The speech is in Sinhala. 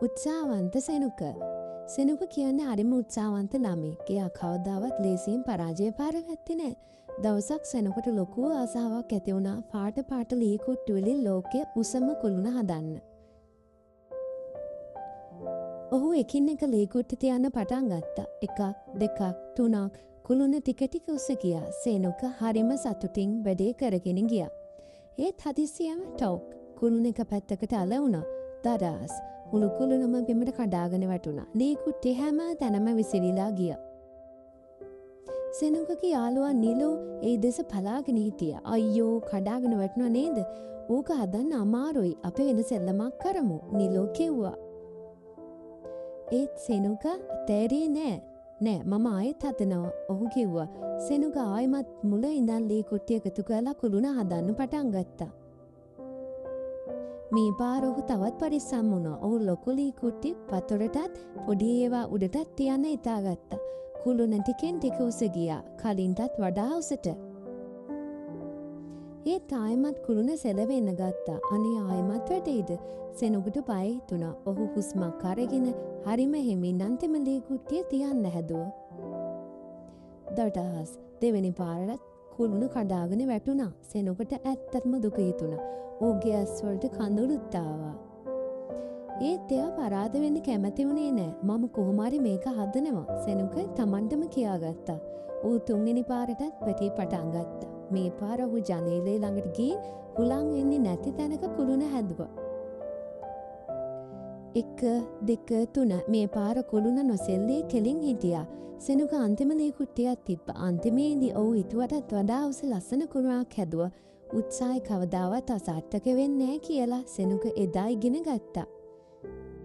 උත්සාහවන්ත සෙනුක. සෙනුක කියන්නේ හරිම උත්සාහවන්ත ළමෙක්. එයා කවදාවත් ලේසියෙන් පරාජය පාරගත්තේ නැහැ. දවසක් සෙනුකට ලොකු ආසාවක් ඇති වුණා පාට පාට ලී කුට්ටු වලින් ලෝකයේ උසම කුළුණ හදන්න. ඔහු එකින් එක ලී කුට්ටු තියන්න පටන් ගත්තා. 1 2 3 කුළුණ ටික ටික උස ගියා. සෙනුක හරිම සතුටින් වැඩේ කරගෙන ගියා. ඒත් හදිස්සියම ටොක් කුළුණ එක පැත්තකට අල වුණා. දරාස් මුළු කුළුණම බිමට කඩාගෙන වැටුණා. ලී කුට්ටේ හැම තැනම විසිරීලා ගියා. සෙනුකගේ යාළුවා නිලෝ ඒ දෙස බලාගෙන හිටියා. අයියෝ කඩාගෙන වැටුණා නේද? ඕක හදන්න අමාරුයි. අපි වෙන සෙල්ලමක් කරමු. නිලෝ කිව්වා. ඒත් සෙනුක තේරෙන්නේ නෑ මම ආයෙත් හදනවා. ඔහු කිව්වා. සෙනුක ආයෙමත් මුල ඉඳන් ලී කුට්ටිය එකතු කරලා කුළුණ හදන්න පටන් ගත්තා. මේ පාර ඔහු තවත් පරිස්සම් වුණා. ඔහු ලොකු ලී කුට්ටි පතොරටත් පොඩි ඒවා උඩටත් තියන්න හිතාගත්තා. කුළුණ ටිකෙන් ටික උස ගියා. කලින්ටත් වඩා උසට. ඒත් ආයෙමත් කුළුණ සෙලවෙන්න ගත්තා. අනේ ආයෙමත් වැටෙයිද? සෙනුකට බය හිතුණා. ඔහු හුස්මක් අරගෙන හරිම හිමින් අන්තිම ලී කුට්ටිය තියන්න හැදුවා. දඩාස් දෙවෙනි පාරට කුළුණ කඩාගෙන වැටුණා. සෙනුකට ඇත්තටම දුක හිතුණා. ඔහුගේ ඇස් වලට කඳුළුත් ආවා. ඒත් එයා පරාද වෙන්න කැමති වුණේ නෑ. මම කොහොම හරි මේක හදනවා. සෙනුක තමන්ටම කියාගත්තා. ඌ තුන්වෙනි පාරටත් වැටි පටන් ගත්තා. මේ පාර ඔහු ජනේලේ ළඟට ගිහින් හුලං එන්නේ නැති තැනක කුළුණ හැදුවා. 1 2 3 මේ පාර කුළුණ නොසෙල්ලේ කෙලින් හිටියා. සෙනුක අන්තිම ලී කුට්ටියක් තිබ්බා. අන්තිමේදී ඔහු හිතුවටත් වඩා උස ලස්සන කුළුණක් හැදුවා. උත්සාහය කවදාවත් අසාර්ථක වෙන්නේ නැහැ කියලා සෙනුක එදා ඉගෙන ගත්තා.